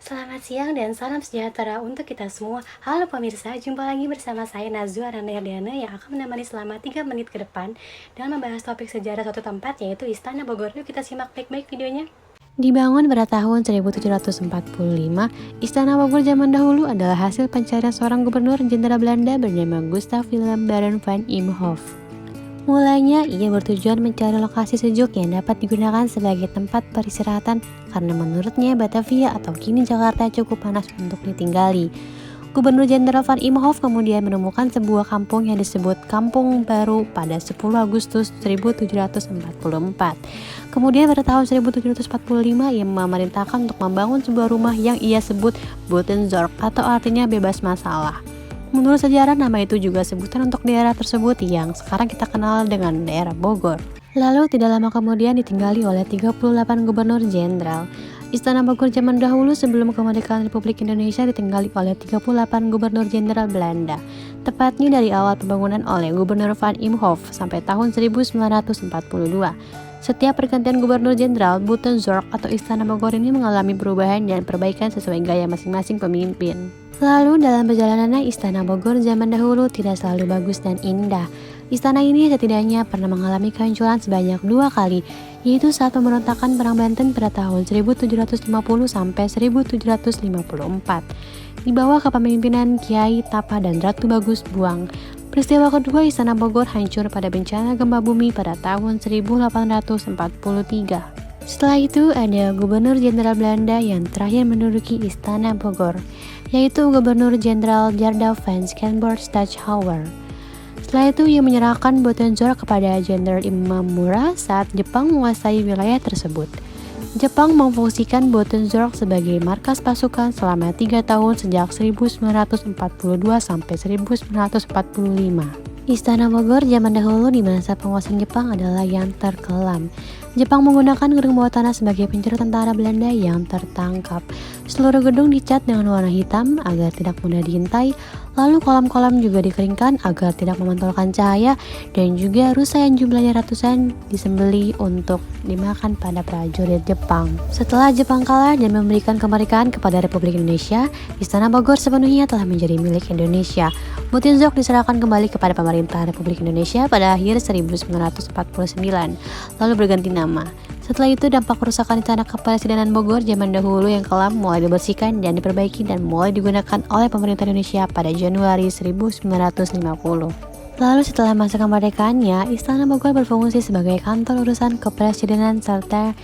Selamat siang dan salam sejahtera untuk kita semua. Halo pemirsa, jumpa lagi bersama saya Nazwa Ranayardana yang akan menemani selama 3 menit ke depan dalam membahas topik sejarah suatu tempat, yaitu Istana Bogor. Yuk kita simak baik-baik videonya. Dibangun pada tahun 1745, Istana Bogor zaman dahulu adalah hasil pencarian seorang gubernur jenderal Belanda bernama Gustav Willem Baron van Imhoff. Mulanya, ia bertujuan mencari lokasi sejuk yang dapat digunakan sebagai tempat peristirahatan karena menurutnya Batavia atau kini Jakarta cukup panas untuk ditinggali. Gubernur Jenderal Van Imhoff kemudian menemukan sebuah kampung yang disebut Kampung Baru pada 10 Agustus 1744. Kemudian pada tahun 1745 ia memerintahkan untuk membangun sebuah rumah yang ia sebut Buitenzorg atau artinya bebas masalah. Menurut sejarah, nama itu juga sebutan untuk daerah tersebut yang sekarang kita kenal dengan daerah Bogor. Lalu tidak lama kemudian ditinggali oleh 38 gubernur jenderal. Istana Bogor zaman dahulu sebelum kemerdekaan Republik Indonesia ditinggali oleh 38 gubernur jenderal Belanda. Tepatnya dari awal pembangunan oleh Gubernur Van Imhoff sampai tahun 1942. Setiap pergantian gubernur jenderal, Buitenzorg atau Istana Bogor ini mengalami perubahan dan perbaikan sesuai gaya masing-masing pemimpin. Lalu dalam perjalanannya, Istana Bogor zaman dahulu tidak selalu bagus dan indah. Istana ini setidaknya pernah mengalami kehancuran sebanyak 2 kali, yaitu saat pemberontakan Perang Banten pada tahun 1750 sampai 1754. Di bawah kepemimpinan Kiai Tapa dan Ratu Bagus Buang. Peristiwa kedua, Istana Bogor hancur pada bencana gempa bumi pada tahun 1843. Setelah itu ada Gubernur Jenderal Belanda yang terakhir menduduki Istana Bogor, yaitu Gubernur Jenderal Gerda van Schenborst-Stachauer. Setelah itu ia menyerahkan Buitenzorg kepada Jenderal Imamura saat Jepang menguasai wilayah tersebut. Jepang memfungsikan Buitenzorg sebagai markas pasukan selama 3 tahun sejak 1942 sampai 1945. Istana Bogor zaman dahulu di masa penguasaan Jepang adalah yang terkelam. Jepang menggunakan gedung bawah tanah sebagai pencuri tentara Belanda yang tertangkap. Seluruh gedung dicat dengan warna hitam agar tidak mudah diintai, lalu kolam-kolam juga dikeringkan agar tidak memantulkan cahaya, dan juga rusa yang jumlahnya ratusan disembeli untuk dimakan pada prajurit Jepang. Setelah Jepang kalah dan memberikan kemerdekaan kepada Republik Indonesia, Istana Bogor sepenuhnya telah menjadi milik Indonesia. Buitenzorg diserahkan kembali kepada pemerintah Republik Indonesia pada akhir 1949, lalu berganti nama. Setelah itu, dampak kerusakan Istana Kepresidenan Bogor zaman dahulu yang kelam mulai dibersihkan dan diperbaiki dan mulai digunakan oleh pemerintah Indonesia pada Januari 1950. Lalu setelah masa kemerdekaannya, Istana Bogor berfungsi sebagai kantor urusan kepresidenan serta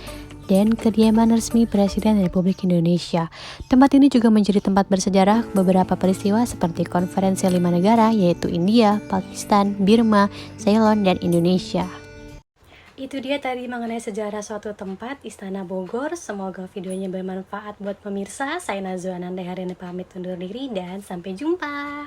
dan kediaman resmi Presiden Republik Indonesia. Tempat ini juga menjadi tempat bersejarah beberapa peristiwa seperti konferensi 5 negara, yaitu India, Pakistan, Burma, Ceylon, dan Indonesia. Itu dia tadi mengenai sejarah suatu tempat, Istana Bogor. Semoga videonya bermanfaat buat pemirsa. Saya Nazwa Ranayardana pamit undur diri dan sampai jumpa.